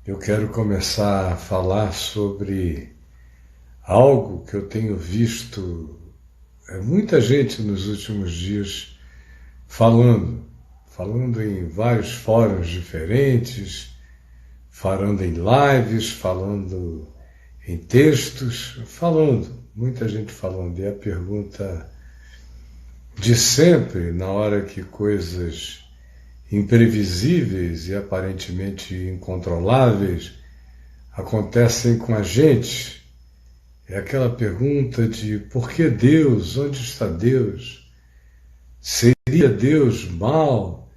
Eu quero começar a falar sobre algo que eu tenho visto muita gente nos últimos dias falando em vários fóruns diferentes, falando em lives, falando em textos, muita gente falando. E a pergunta de sempre, na hora que coisas imprevisíveis e aparentemente incontroláveis acontecem com a gente, é aquela pergunta de por que Deus? Onde está Deus? Seria Deus mau?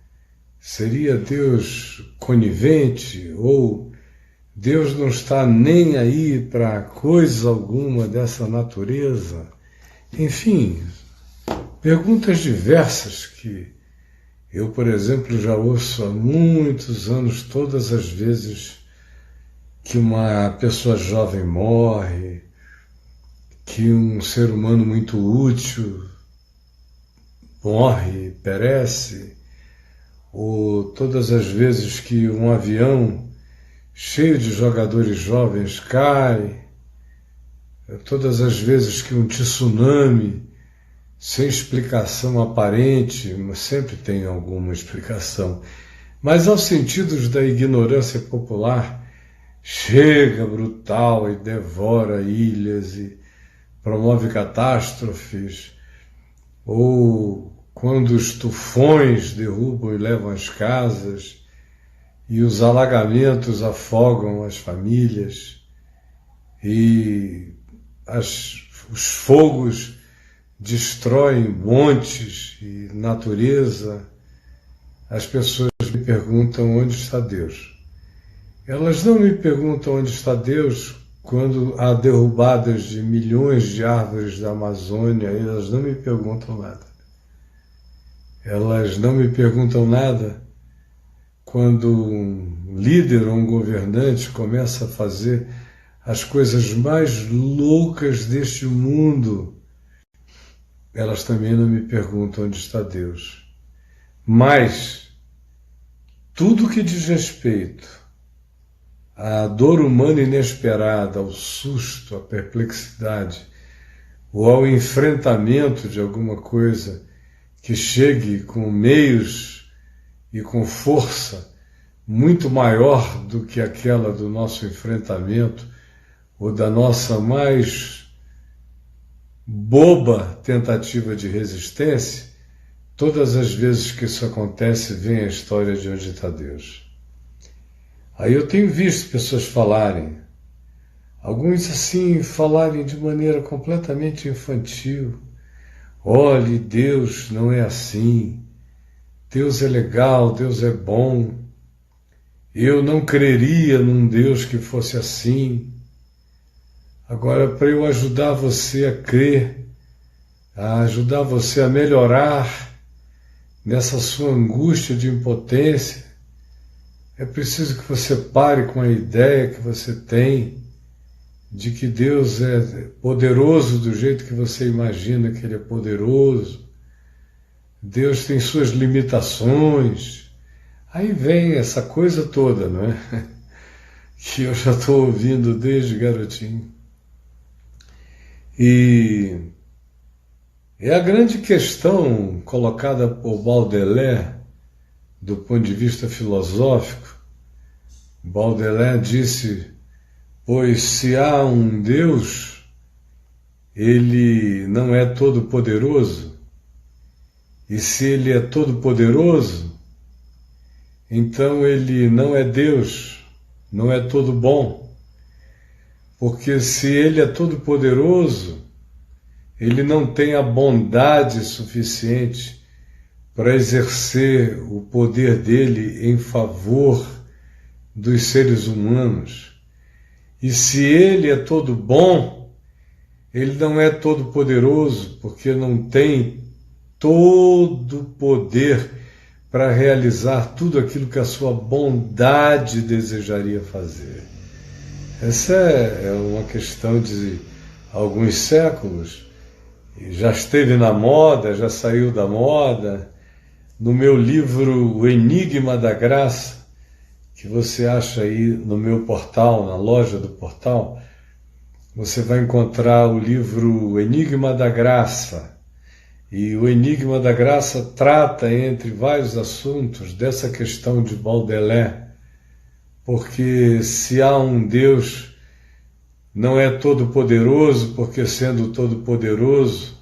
Seria Deus conivente? Ou Deus não está nem aí para coisa alguma dessa natureza? Enfim, perguntas diversas que eu, por exemplo, já ouço há muitos anos, todas as vezes que uma pessoa jovem morre, que um ser humano muito útil morre, perece, ou todas as vezes que um avião cheio de jogadores jovens cai, todas as vezes que um tsunami sem explicação aparente, sempre tem alguma explicação, mas aos sentidos da ignorância popular, chega brutal e devora ilhas e promove catástrofes, ou quando os tufões derrubam e levam as casas, e os alagamentos afogam as famílias, e os fogos destroem montes e natureza, as pessoas me perguntam onde está Deus. Elas não me perguntam onde está Deus quando há derrubadas de milhões de árvores da Amazônia, elas não me perguntam nada. Elas não me perguntam nada quando um líder ou um governante começa a fazer as coisas mais loucas deste mundo. Elas também não me perguntam onde está Deus. Mas tudo que diz respeito à dor humana inesperada, ao susto, à perplexidade, ou ao enfrentamento de alguma coisa que chegue com meios e com força muito maior do que aquela do nosso enfrentamento ou da nossa mais boba tentativa de resistência, todas as vezes que isso acontece, vem a história de onde está Deus. Aí eu tenho visto pessoas falarem, alguns assim, falarem de maneira completamente infantil. Olhe, Deus não é assim, Deus é legal, Deus é bom, eu não creria num Deus que fosse assim. Agora, para eu ajudar você a crer, a ajudar você a melhorar nessa sua angústia de impotência, é preciso que você pare com a ideia que você tem de que Deus é poderoso do jeito que você imagina que Ele é poderoso. Deus tem suas limitações. Aí vem essa coisa toda, não é? Que eu já estou ouvindo desde garotinho. E é a grande questão colocada por Baudelaire, do ponto de vista filosófico. Baudelaire disse, pois se há um Deus, ele não é todo-poderoso, e se ele é todo-poderoso, então ele não é Deus, não é todo bom. Porque se ele é todo-poderoso, ele não tem a bondade suficiente para exercer o poder dele em favor dos seres humanos. E se ele é todo bom, ele não é todo-poderoso, porque não tem todo o poder para realizar tudo aquilo que a sua bondade desejaria fazer. Essa é uma questão de alguns séculos, já esteve na moda, já saiu da moda. No meu livro O Enigma da Graça, que você acha aí no meu portal, na loja do portal, você vai encontrar o livro Enigma da Graça. E o Enigma da Graça trata, entre vários assuntos, dessa questão de Baudelaire, porque se há um Deus, não é todo-poderoso, porque sendo todo-poderoso,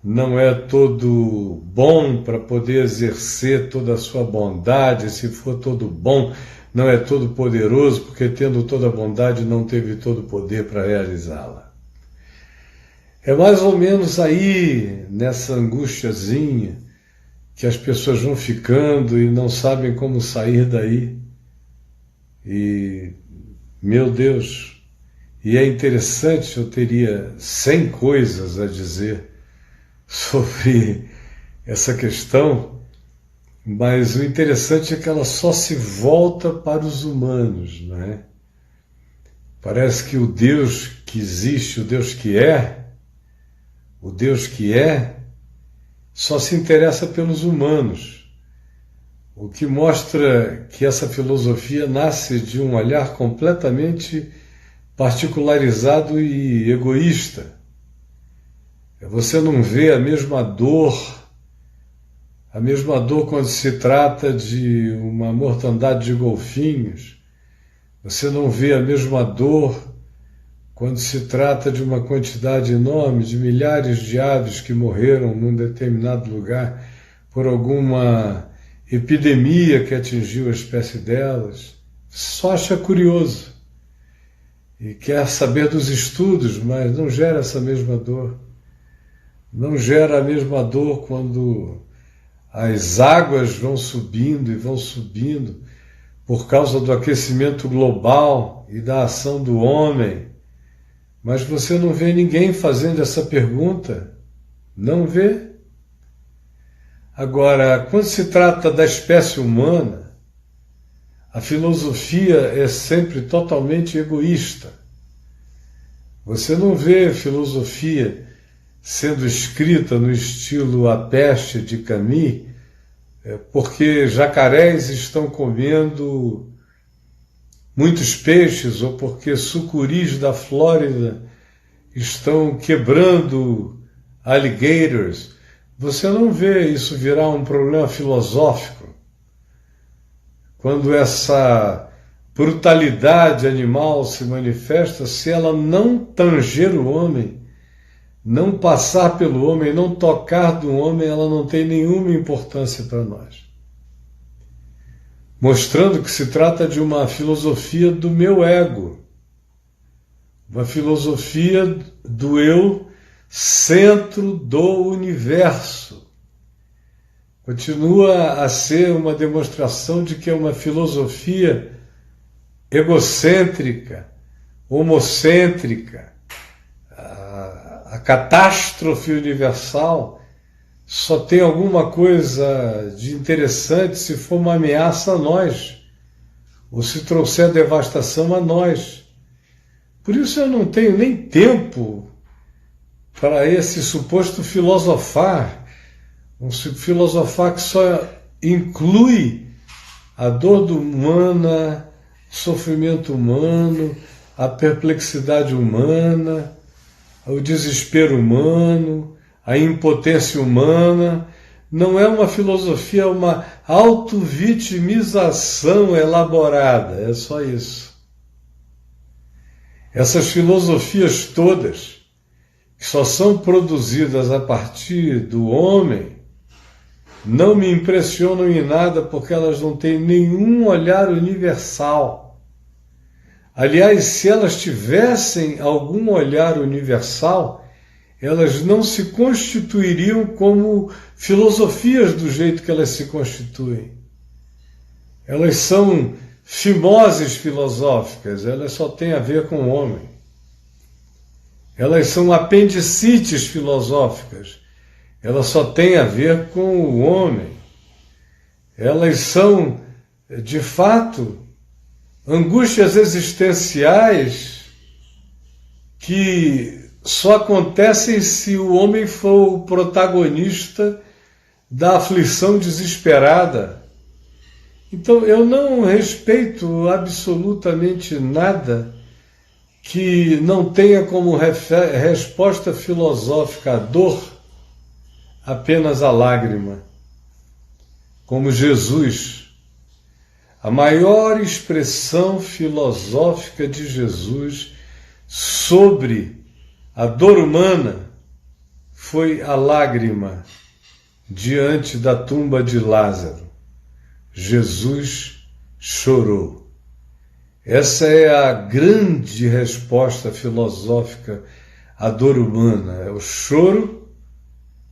não é todo bom para poder exercer toda a sua bondade. Se for todo bom, não é todo poderoso, porque tendo toda a bondade não teve todo o poder para realizá-la. É mais ou menos aí, nessa angustiazinha, que as pessoas vão ficando e não sabem como sair daí. E, meu Deus, e é interessante, eu teria 100 coisas a dizer sobre essa questão, mas o interessante é que ela só se volta para os humanos, não é? Parece que o Deus que existe, o Deus que é, só se interessa pelos humanos, o que mostra que essa filosofia nasce de um olhar completamente particularizado e egoísta. Você não vê a mesma dor quando se trata de uma mortandade de golfinhos. Você não vê a mesma dor quando se trata de uma quantidade enorme de milhares de aves que morreram num determinado lugar por alguma epidemia que atingiu a espécie delas. Só acha curioso e quer saber dos estudos, mas não gera essa mesma dor. Não gera a mesma dor quando as águas vão subindo e vão subindo por causa do aquecimento global e da ação do homem. Mas você não vê ninguém fazendo essa pergunta. Não vê. Agora, quando se trata da espécie humana, a filosofia é sempre totalmente egoísta. Você não vê filosofia sendo escrita no estilo A Peste de Camus, porque jacarés estão comendo muitos peixes, ou porque sucuris da Flórida estão quebrando alligators. Você não vê isso virar um problema filosófico. Quando essa brutalidade animal se manifesta, se ela não tanger o homem, não passar pelo homem, não tocar do homem, ela não tem nenhuma importância para nós. Mostrando que se trata de uma filosofia do meu ego, uma filosofia do eu, centro do universo. Continua a ser uma demonstração de que é uma filosofia egocêntrica, homocêntrica. A catástrofe universal só tem alguma coisa de interessante se for uma ameaça a nós, ou se trouxer devastação a nós. Por isso eu não tenho nem tempo para esse suposto filosofar, um filosofar que só inclui a dor humana, o sofrimento humano, a perplexidade humana, o desespero humano, a impotência humana. Não é uma filosofia, é uma autovitimização elaborada, é só isso. Essas filosofias todas, que só são produzidas a partir do homem, não me impressionam em nada, porque elas não têm nenhum olhar universal. Aliás, se elas tivessem algum olhar universal, elas não se constituiriam como filosofias do jeito que elas se constituem. Elas são fimoses filosóficas, elas só têm a ver com o homem. Elas são apendicites filosóficas, elas só têm a ver com o homem. Elas são, de fato, angústias existenciais que só acontecem se o homem for o protagonista da aflição desesperada Então eu não respeito absolutamente nada que não tenha como resposta filosófica a dor apenas a lágrima. Como Jesus, a maior expressão filosófica de Jesus sobre a dor humana foi a lágrima diante da tumba de Lázaro. Jesus chorou. Essa é a grande resposta filosófica à dor humana. É o choro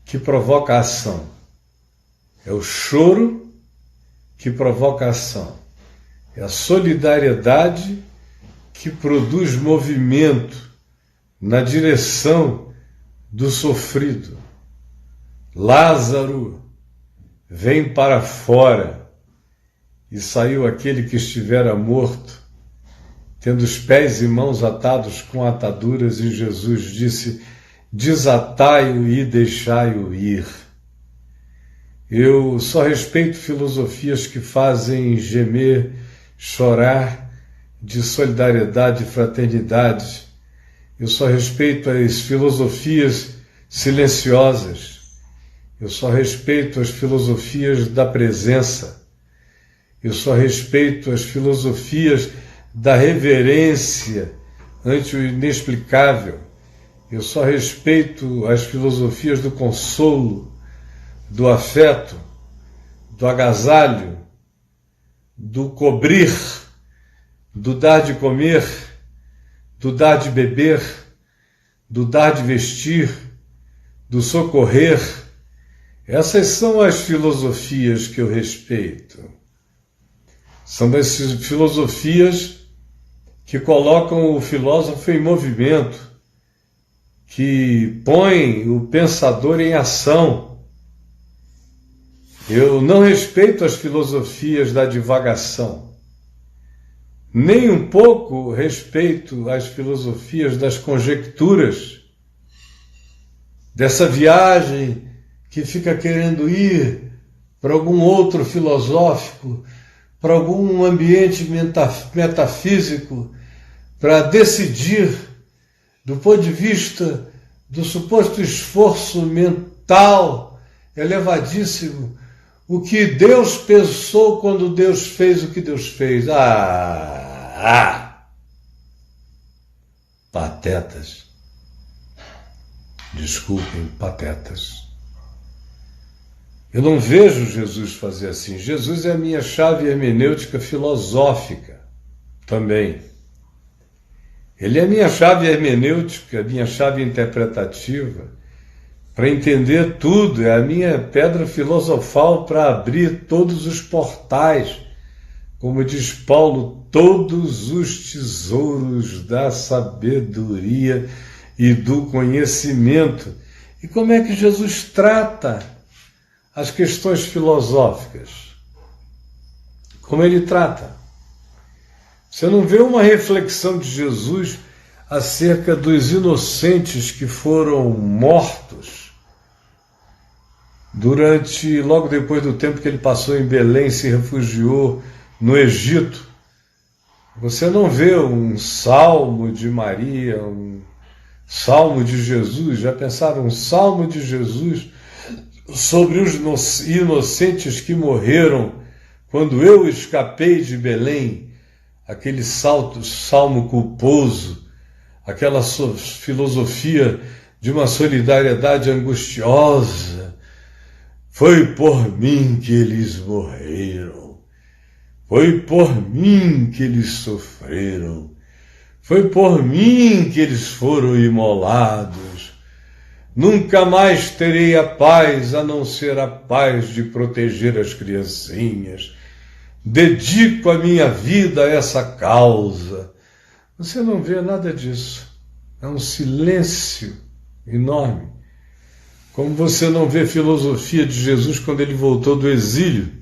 que provoca a ação. É o choro que provoca a ação. É a solidariedade que produz movimento na direção do sofrido. Lázaro, vem para fora. E saiu aquele que estivera morto, tendo os pés e mãos atados com ataduras, e Jesus disse: desatai-o e deixai-o ir. Eu só respeito filosofias que fazem gemer, chorar de solidariedade e fraternidade. Eu só respeito as filosofias silenciosas. Eu só respeito as filosofias da presença. Eu só respeito as filosofias da reverência ante o inexplicável. Eu só respeito as filosofias do consolo, do afeto, do agasalho, do cobrir, do dar de comer, do dar de beber, do dar de vestir, do socorrer. Essas são as filosofias que eu respeito. São as filosofias que colocam o filósofo em movimento, que põem o pensador em ação. Eu não respeito as filosofias da divagação, nem um pouco respeito as filosofias das conjecturas, dessa viagem que fica querendo ir para algum outro filosófico, para algum ambiente metafísico, para decidir, do ponto de vista do suposto esforço mental elevadíssimo, o que Deus pensou quando Deus fez o que Deus fez. Patetas. Desculpem, patetas. Eu não vejo Jesus fazer assim. Jesus é a minha chave hermenêutica filosófica também. Ele é a minha chave hermenêutica, a minha chave interpretativa para entender tudo. É a minha pedra filosofal para abrir todos os portais. Como diz Paulo, todos os tesouros da sabedoria e do conhecimento. E como é que Jesus trata as questões filosóficas? Como ele trata? Você não vê uma reflexão de Jesus acerca dos inocentes que foram mortos logo depois do tempo que ele passou em Belém, se refugiou no Egito. Você não vê um salmo de Maria, um salmo de Jesus. Já pensaram um salmo de Jesus sobre os inocentes que morreram quando eu escapei de Belém? Aquele salmo culposo, aquela filosofia de uma solidariedade angustiosa. Foi por mim que eles morreram, foi por mim que eles sofreram, foi por mim que eles foram imolados. Nunca mais terei a paz a não ser a paz de proteger as criancinhas. Dedico a minha vida a essa causa. Você não vê nada disso. É um silêncio enorme. Como você não vê filosofia de Jesus quando ele voltou do exílio.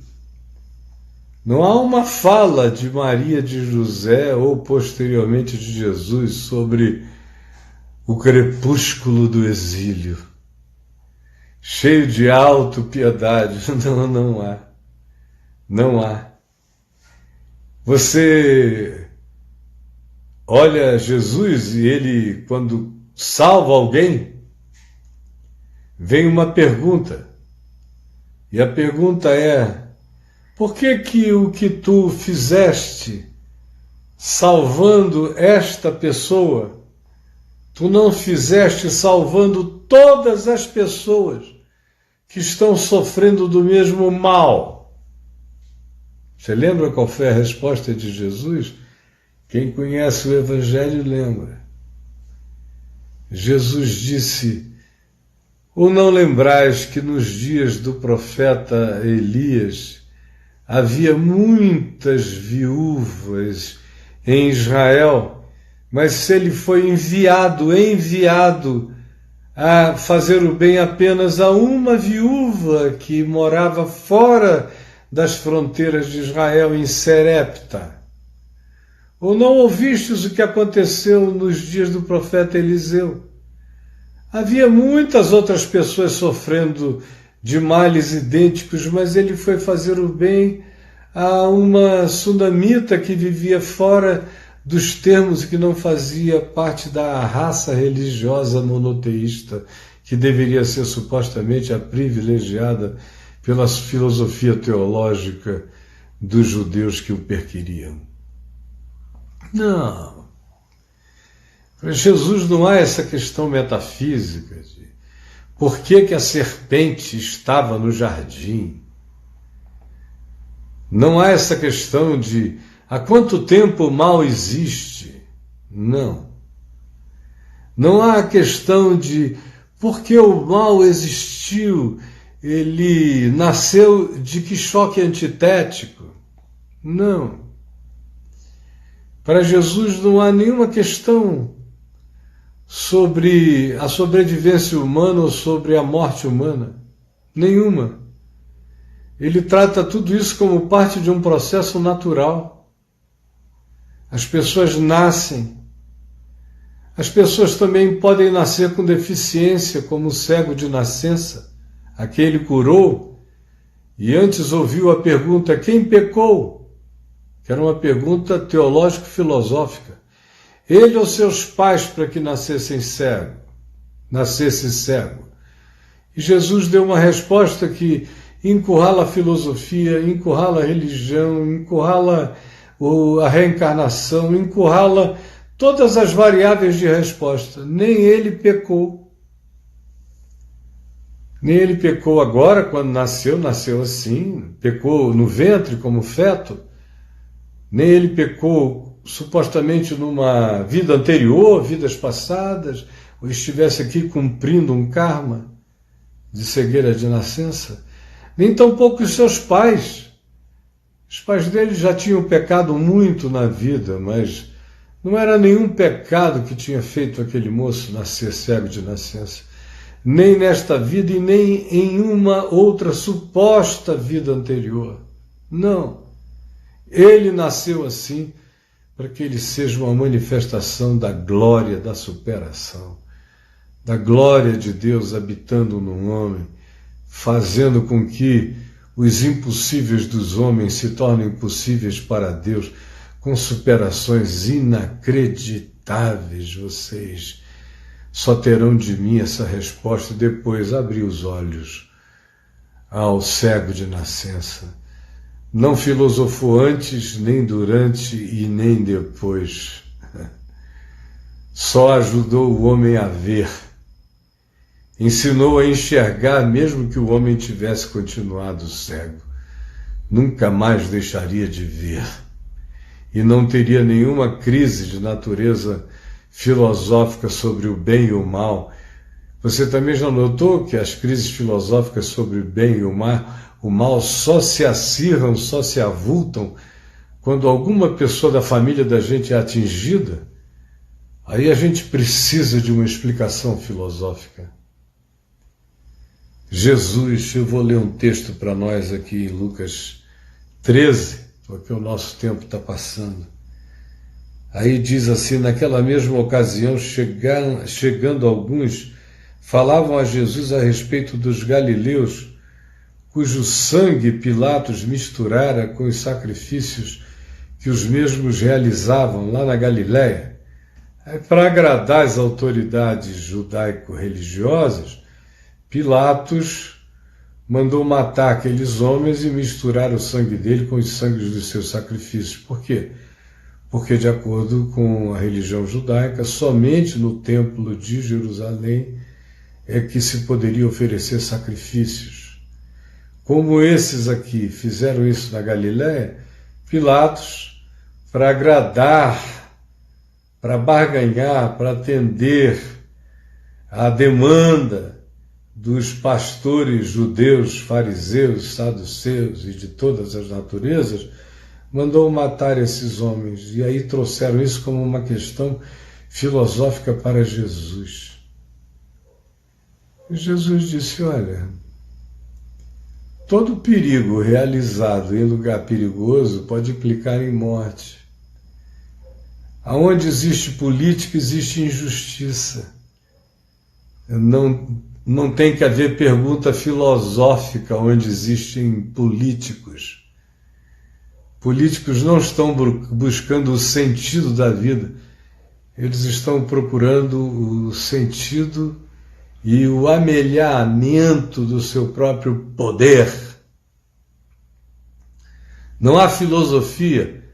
Não há uma fala de Maria de José ou posteriormente de Jesus sobre o crepúsculo do exílio, cheio de autopiedade. Não há. Não há. Você olha Jesus e ele, quando salva alguém, vem uma pergunta. E a pergunta é: por que o que tu fizeste salvando esta pessoa, tu não fizeste salvando todas as pessoas que estão sofrendo do mesmo mal? Você lembra qual foi a resposta de Jesus? Quem conhece o Evangelho lembra. Jesus disse: ou não lembrais que nos dias do profeta Elias havia muitas viúvas em Israel, mas se ele foi enviado a fazer o bem apenas a uma viúva que morava fora das fronteiras de Israel, em Serepta. Ou não ouvistes o que aconteceu nos dias do profeta Eliseu? Havia muitas outras pessoas sofrendo de males idênticos, mas ele foi fazer o bem a uma sunamita que vivia fora dos termos e que não fazia parte da raça religiosa monoteísta, que deveria ser supostamente a privilegiada pela filosofia teológica dos judeus que o perquiriam. Não. Para Jesus não há essa questão metafísica de por que a serpente estava no jardim. Não há essa questão de há quanto tempo o mal existe. Não. Não há a questão de por que o mal existiu, ele nasceu de que choque antitético. Não. Para Jesus não há nenhuma questão sobre a sobrevivência humana ou sobre a morte humana. Nenhuma. Ele trata tudo isso como parte de um processo natural. As pessoas nascem. As pessoas também podem nascer com deficiência, como o cego de nascença. Aquele curou e antes ouviu a pergunta: quem pecou? Que era uma pergunta teológico-filosófica. Ele ou seus pais para que nascesse cego? E Jesus deu uma resposta que encurrala a filosofia, encurrala a religião, encurrala a reencarnação, encurrala todas as variáveis de resposta. Nem ele pecou. Nem ele pecou agora, quando nasceu assim, pecou no ventre como feto. Nem ele pecou supostamente numa vida anterior, vidas passadas, ou estivesse aqui cumprindo um karma de cegueira de nascença. Nem tampouco os seus pais. Os pais dele já tinham pecado muito na vida, mas não era nenhum pecado que tinha feito aquele moço nascer cego de nascença. Nem nesta vida e nem em uma outra suposta vida anterior. Não. Ele nasceu assim para que ele seja uma manifestação da glória da superação, da glória de Deus habitando no homem, fazendo com que os impossíveis dos homens se tornem possíveis para Deus, com superações inacreditáveis. Vocês só terão de mim essa resposta depois abrir os olhos ao cego de nascença. Não filosofou antes, nem durante e nem depois. Só ajudou o homem a ver. Ensinou a enxergar, mesmo que o homem tivesse continuado cego. Nunca mais deixaria de ver. E não teria nenhuma crise de natureza filosófica sobre o bem e o mal. Você também já notou que as crises filosóficas sobre o bem e o mal só se acirram, só se avultam quando alguma pessoa da família da gente é atingida? Aí a gente precisa de uma explicação filosófica. Jesus, eu vou ler um texto para nós aqui em Lucas 13, porque o nosso tempo está passando. Aí diz assim: naquela mesma ocasião, chegando alguns, falavam a Jesus a respeito dos galileus, cujo sangue Pilatos misturara com os sacrifícios que os mesmos realizavam lá na Galiléia. Para agradar as autoridades judaico-religiosas, Pilatos mandou matar aqueles homens e misturar o sangue dele com os sangues dos seus sacrifícios. Por quê? Porque, de acordo com a religião judaica, somente no templo de Jerusalém é que se poderia oferecer sacrifícios. Como esses aqui fizeram isso na Galiléia, Pilatos, para agradar, para barganhar, para atender à demanda dos pastores judeus, fariseus, saduceus e de todas as naturezas, mandou matar esses homens. E aí trouxeram isso como uma questão filosófica para Jesus. E Jesus disse, olha, todo perigo realizado em lugar perigoso pode implicar em morte. Aonde existe política, existe injustiça. Não tem que haver pergunta filosófica onde existem políticos. Políticos não estão buscando o sentido da vida, eles estão procurando o sentido e o amelhamento do seu próprio poder. Não há filosofia,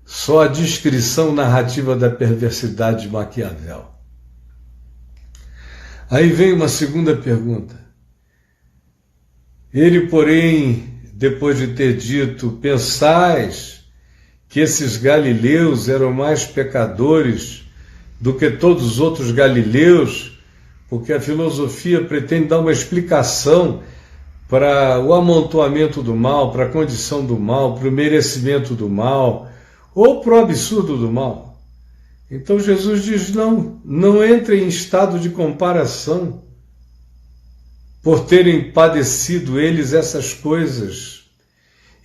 só a descrição narrativa da perversidade de Maquiavel. Aí vem uma segunda pergunta. Ele, porém, depois de ter dito, pensais que esses galileus eram mais pecadores do que todos os outros galileus, porque a filosofia pretende dar uma explicação para o amontoamento do mal, para a condição do mal, para o merecimento do mal, ou para o absurdo do mal. Então Jesus diz, não entrem em estado de comparação por terem padecido eles essas coisas.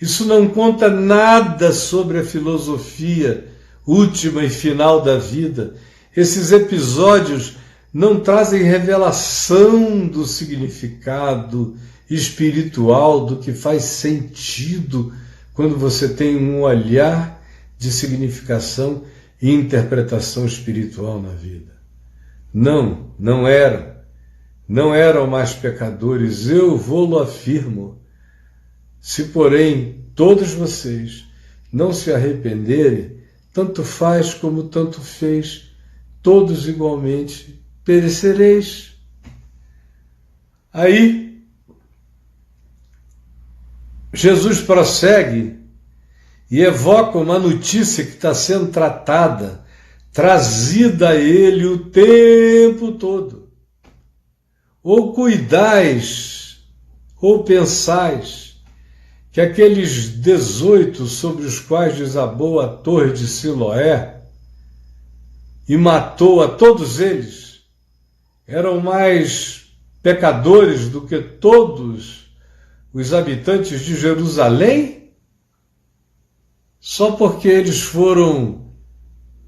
Isso não conta nada sobre a filosofia última e final da vida. Esses episódios não trazem revelação do significado espiritual, do que faz sentido quando você tem um olhar de significação e interpretação espiritual na vida. Não eram mais pecadores, eu vou-lo afirmo. Se, porém, todos vocês não se arrependerem, tanto faz como tanto fez, todos igualmente perecereis. Aí, Jesus prossegue e evoca uma notícia que está sendo trazida a ele o tempo todo. Ou cuidais, ou pensais, que aqueles 18 sobre os quais desabou a torre de Siloé e matou a todos eles, eram mais pecadores do que todos os habitantes de Jerusalém? Só porque eles foram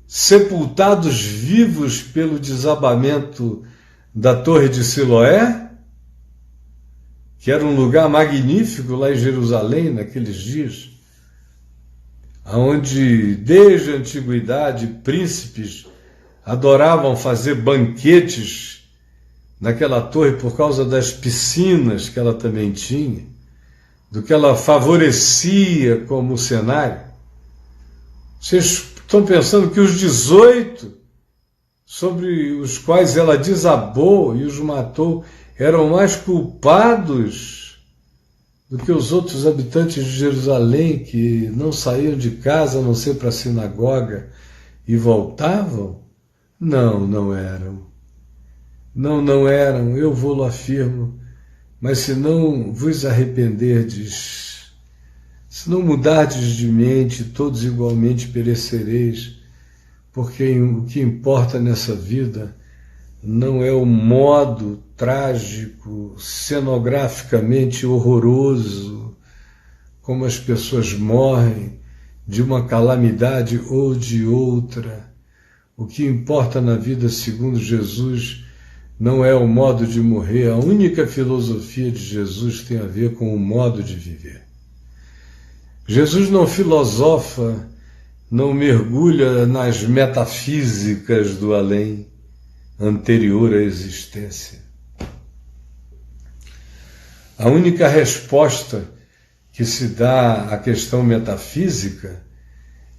sepultados vivos pelo desabamento da Torre de Siloé, que era um lugar magnífico lá em Jerusalém naqueles dias, onde desde a antiguidade príncipes adoravam fazer banquetes naquela torre por causa das piscinas que ela também tinha, do que ela favorecia como cenário. Vocês estão pensando que os 18 sobre os quais ela desabou e os matou eram mais culpados do que os outros habitantes de Jerusalém que não saíam de casa a não ser para a sinagoga e voltavam? Não eram. Não eram, eu vou-lo afirmo. Mas se não vos arrependerdes, se não mudardes de mente, todos igualmente perecereis, porque o que importa nessa vida não é o modo trágico, cenograficamente horroroso, como as pessoas morrem de uma calamidade ou de outra. O que importa na vida, segundo Jesus, não é o modo de morrer. A única filosofia de Jesus tem a ver com o modo de viver. Jesus não filosofa não mergulha nas metafísicas do além, anterior à existência. A única resposta que se dá à questão metafísica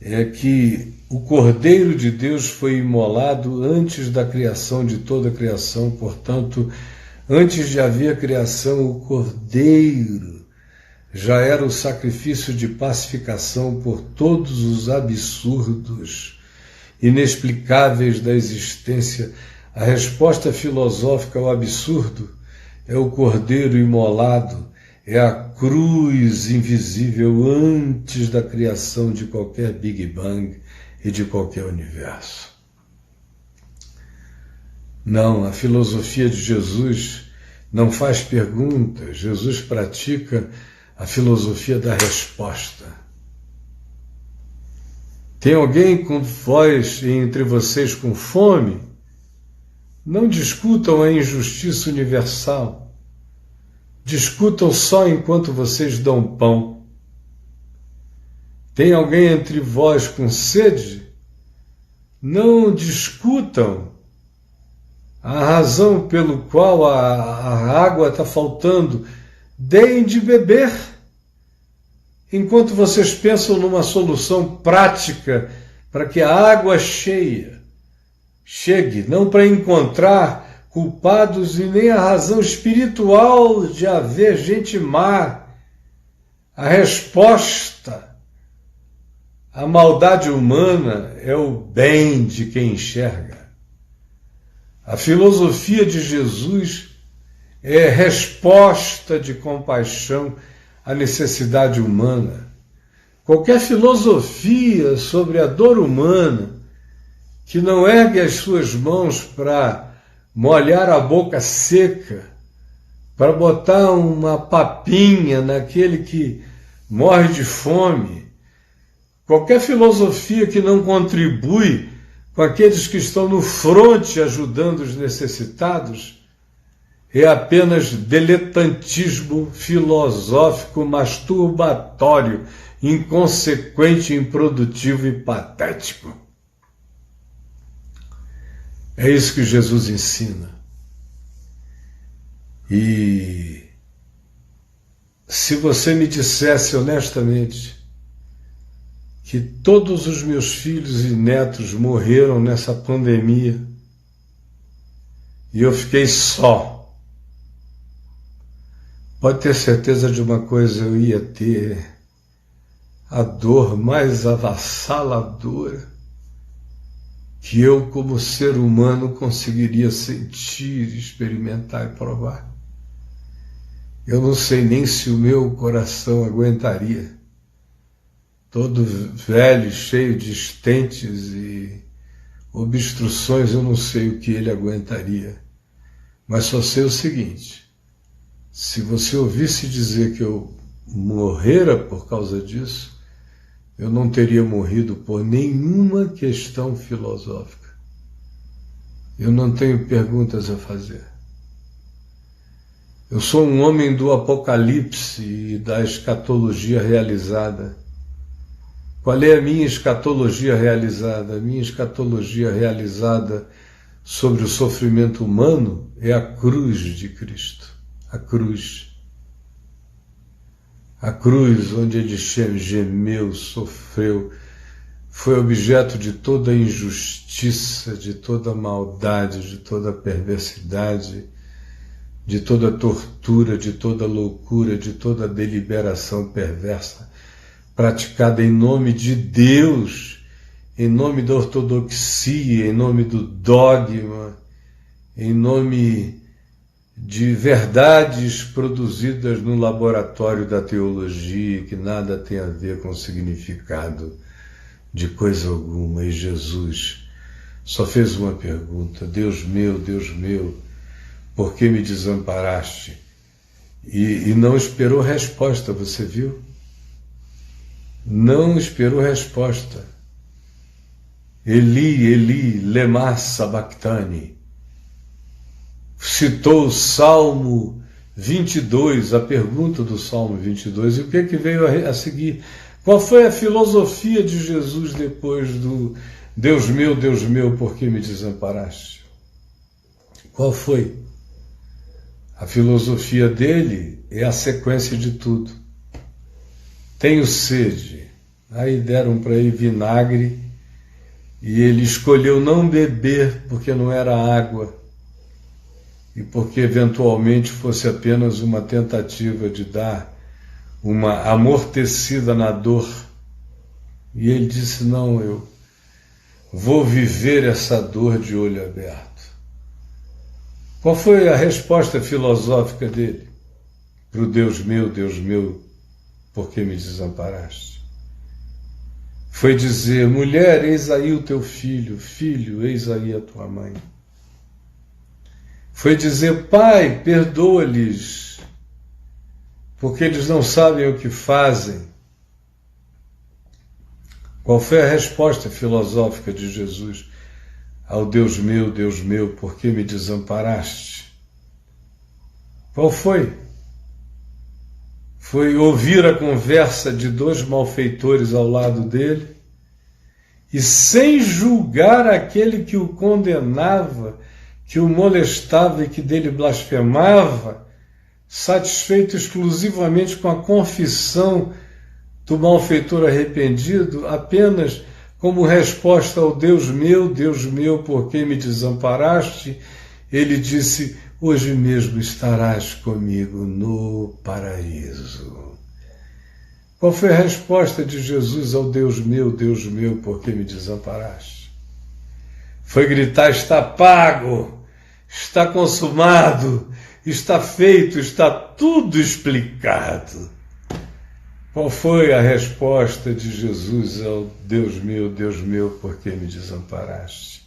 é que o Cordeiro de Deus foi imolado antes da criação de toda a criação, portanto, antes de haver a criação, o Cordeiro já era o sacrifício de pacificação por todos os absurdos inexplicáveis da existência. A resposta filosófica ao absurdo é o Cordeiro imolado, é a cruz invisível antes da criação de qualquer Big Bang e de qualquer universo. Não, a filosofia de Jesus não faz perguntas, Jesus pratica a filosofia da resposta. Tem alguém com vós entre vocês com fome? Não discutam a injustiça universal. Discutam só enquanto vocês dão pão. Tem alguém entre vós com sede? Não discutam a razão pelo qual a água está faltando. Deem de beber. Enquanto vocês pensam numa solução prática para que a água cheia chegue, não para encontrar culpados e nem a razão espiritual de haver gente má. A resposta à maldade humana é o bem de quem enxerga. A filosofia de Jesus é resposta de compaixão à necessidade humana. Qualquer filosofia sobre a dor humana que não ergue as suas mãos para molhar a boca seca, para botar uma papinha naquele que morre de fome, qualquer filosofia que não contribui com aqueles que estão no fronte ajudando os necessitados, é apenas diletantismo filosófico masturbatório, inconsequente, improdutivo e patético. É isso que Jesus ensina. E se você me dissesse honestamente que todos os meus filhos e netos morreram nessa pandemia e eu fiquei só, pode ter certeza de uma coisa, eu ia ter a dor mais avassaladora que eu, como ser humano, conseguiria sentir, experimentar e provar. Eu não sei nem se o meu coração aguentaria. Todo velho, cheio de estentes e obstruções, eu não sei o que ele aguentaria. Mas só sei o seguinte: se você ouvisse dizer que eu morrera por causa disso, eu não teria morrido por nenhuma questão filosófica. Eu não tenho perguntas a fazer. Eu sou um homem do apocalipse e da escatologia realizada. Qual é a minha escatologia realizada? A minha escatologia realizada sobre o sofrimento humano é a cruz de Cristo. A cruz. A cruz onde ele gemeu, sofreu, foi objeto de toda injustiça, de toda maldade, de toda perversidade, de toda tortura, de toda loucura, de toda deliberação perversa, praticada em nome de Deus, em nome da ortodoxia, em nome do dogma, em nome de verdades produzidas no laboratório da teologia, que nada tem a ver com o significado de coisa alguma. E Jesus só fez uma pergunta: Deus meu, por que me desamparaste? E não esperou resposta, você viu? Não esperou resposta. Eli, Eli, lema sabachthani. Citou o Salmo 22, a pergunta do Salmo 22, e o que veio a seguir? Qual foi a filosofia de Jesus depois do Deus meu, por que me desamparaste? Qual foi? A filosofia dele é a sequência de tudo. Tenho sede. Aí deram para ele vinagre e ele escolheu não beber porque não era água e porque eventualmente fosse apenas uma tentativa de dar uma amortecida na dor. E ele disse, não, eu vou viver essa dor de olho aberto. Qual foi a resposta filosófica dele para o Deus meu, por que me desamparaste? Foi dizer, mulher, eis aí o teu filho, filho, eis aí a tua mãe. Foi dizer, pai, perdoa-lhes, porque eles não sabem o que fazem. Qual foi a resposta filosófica de Jesus ao Deus meu, por que me desamparaste? Qual foi? Foi ouvir a conversa de dois malfeitores ao lado dele e, sem julgar aquele que o condenava, que o molestava e que dele blasfemava, satisfeito exclusivamente com a confissão do malfeitor arrependido, apenas como resposta ao Deus meu, por que me desamparaste, ele disse, hoje mesmo estarás comigo no paraíso. Qual foi a resposta de Jesus ao Deus meu, por que me desamparaste? Foi gritar, está pago, está consumado, está feito, está tudo explicado. Qual foi a resposta de Jesus ao Deus meu, por que me desamparaste?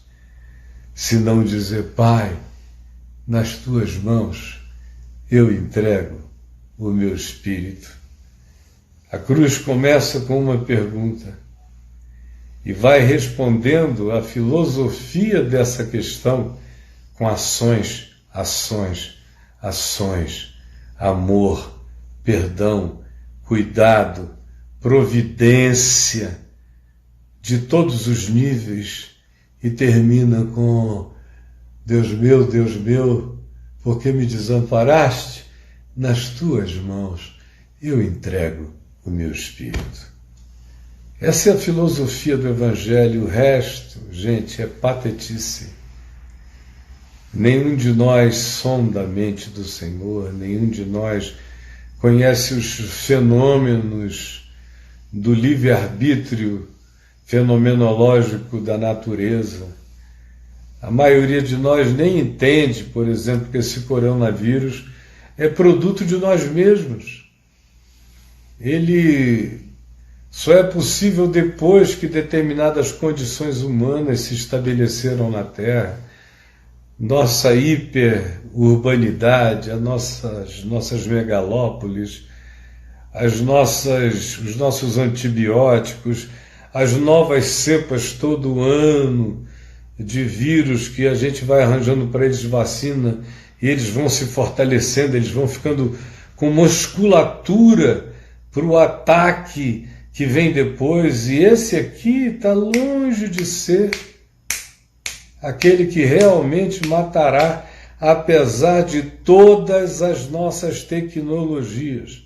Se não dizer, Pai, nas tuas mãos eu entrego o meu espírito. A cruz começa com uma pergunta e vai respondendo a filosofia dessa questão com ações, amor, perdão, cuidado, providência de todos os níveis e termina com Deus meu, por que me desamparaste? Nas tuas mãos eu entrego o meu espírito. Essa é a filosofia do Evangelho. O resto, gente, é patetice. Nenhum de nós sonda a mente do Senhor, nenhum de nós conhece os fenômenos do livre-arbítrio fenomenológico da natureza. A maioria de nós nem entende, por exemplo, que esse coronavírus é produto de nós mesmos. Ele só é possível depois que determinadas condições humanas se estabeleceram na Terra. Nossa hiperurbanidade, as nossas megalópolis, os nossos antibióticos, as novas cepas todo ano de vírus que a gente vai arranjando para eles vacina e eles vão se fortalecendo, eles vão ficando com musculatura para o ataque que vem depois, e esse aqui está longe de ser aquele que realmente matará, apesar de todas as nossas tecnologias.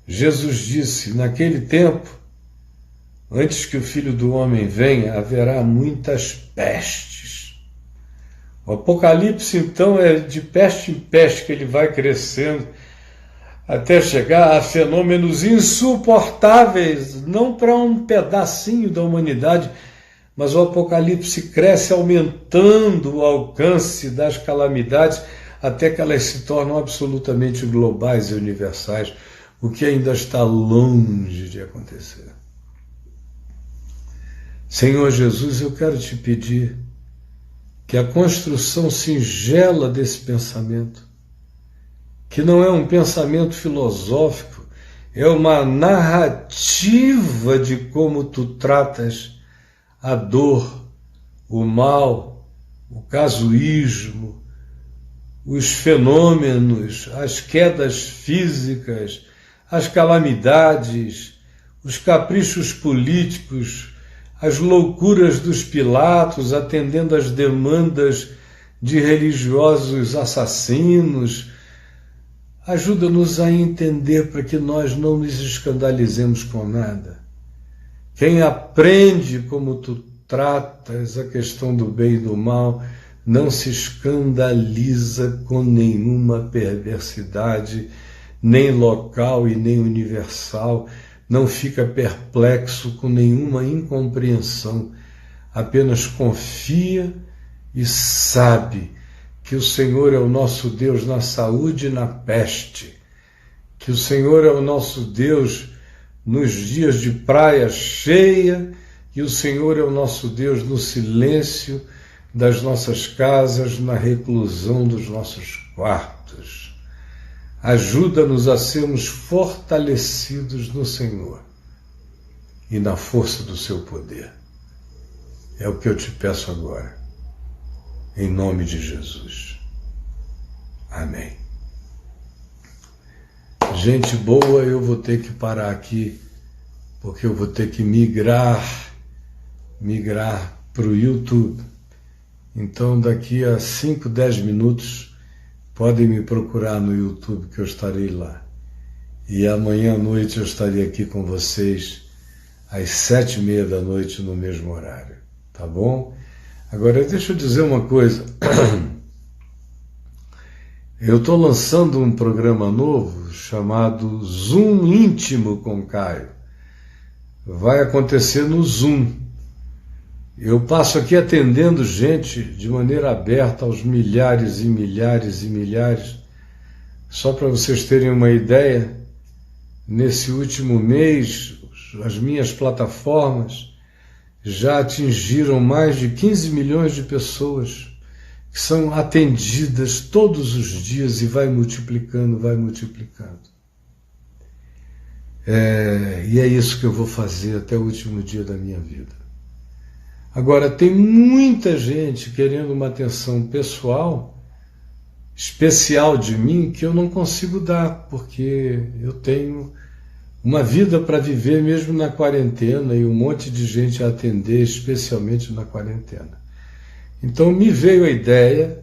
Jesus disse, naquele tempo, antes que o Filho do Homem venha, haverá muitas pestes. O Apocalipse, então, é de peste em peste que ele vai crescendo, até chegar a fenômenos insuportáveis, não para um pedacinho da humanidade, mas o Apocalipse cresce aumentando o alcance das calamidades até que elas se tornam absolutamente globais e universais, o que ainda está longe de acontecer. Senhor Jesus, eu quero te pedir que a construção singela desse pensamento, que não é um pensamento filosófico, é uma narrativa de como tu tratas a dor, o mal, o casuísmo, os fenômenos, as quedas físicas, as calamidades, os caprichos políticos, as loucuras dos Pilatos, atendendo às demandas de religiosos assassinos. Ajuda-nos a entender para que nós não nos escandalizemos com nada. Quem aprende como tu tratas a questão do bem e do mal, não se escandaliza com nenhuma perversidade, nem local e nem universal, não fica perplexo com nenhuma incompreensão, apenas confia e sabe que o Senhor é o nosso Deus na saúde e na peste, que o Senhor é o nosso Deus nos dias de praia cheia, e o Senhor é o nosso Deus no silêncio das nossas casas, na reclusão dos nossos quartos. Ajuda-nos a sermos fortalecidos no Senhor e na força do seu poder. É o que eu te peço agora, em nome de Jesus. Amém. Gente boa, eu vou ter que parar aqui, porque eu vou ter que migrar para o YouTube. Então, daqui a 5, 10 minutos, podem me procurar no YouTube, que eu estarei lá. E amanhã à noite eu estarei aqui com vocês, às 7h30 da noite, no mesmo horário. Tá bom? Agora, deixa eu dizer uma coisa. Eu estou lançando um programa novo chamado Zoom Íntimo com Caio. Vai acontecer no Zoom. Eu passo aqui atendendo gente de maneira aberta aos milhares e milhares e milhares. Só para vocês terem uma ideia, nesse último mês, as minhas plataformas já atingiram mais de 15 milhões de pessoas que são atendidas todos os dias e vai multiplicando, vai multiplicando. E é isso que eu vou fazer até o último dia da minha vida. Agora, tem muita gente querendo uma atenção pessoal, especial de mim, que eu não consigo dar, porque eu tenho uma vida para viver mesmo na quarentena e um monte de gente a atender, especialmente na quarentena. Então me veio a ideia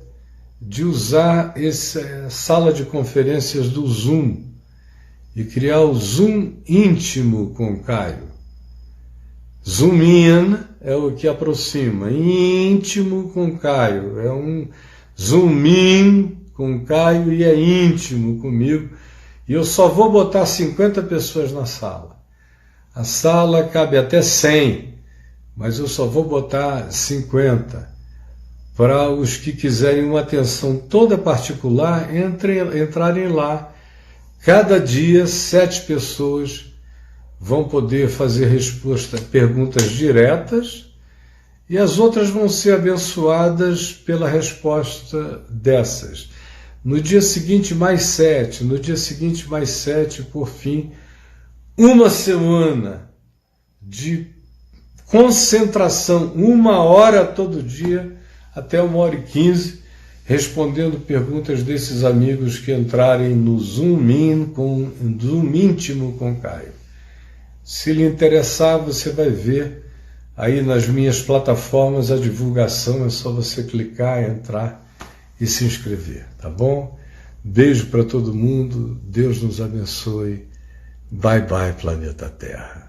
de usar essa sala de conferências do Zoom e criar o Zoom Íntimo com Caio. Zoom in é o que aproxima, íntimo com Caio, é um zoom in com Caio e é íntimo comigo. E eu só vou botar 50 pessoas na sala. A sala cabe até 100, mas eu só vou botar 50. Para os que quiserem uma atenção toda particular, entrarem lá. Cada dia, 7 pessoas vão poder fazer perguntas diretas e as outras vão ser abençoadas pela resposta dessas. No dia seguinte, mais 7. No dia seguinte, mais 7. Por fim, uma semana de concentração, 1 hora todo dia, até 1h15, respondendo perguntas desses amigos que entrarem no Zoom Íntimo com Caio. Se lhe interessar, você vai ver aí nas minhas plataformas a divulgação, é só você clicar, entrar e se inscrever, tá bom? Beijo para todo mundo, Deus nos abençoe. Bye bye, planeta Terra.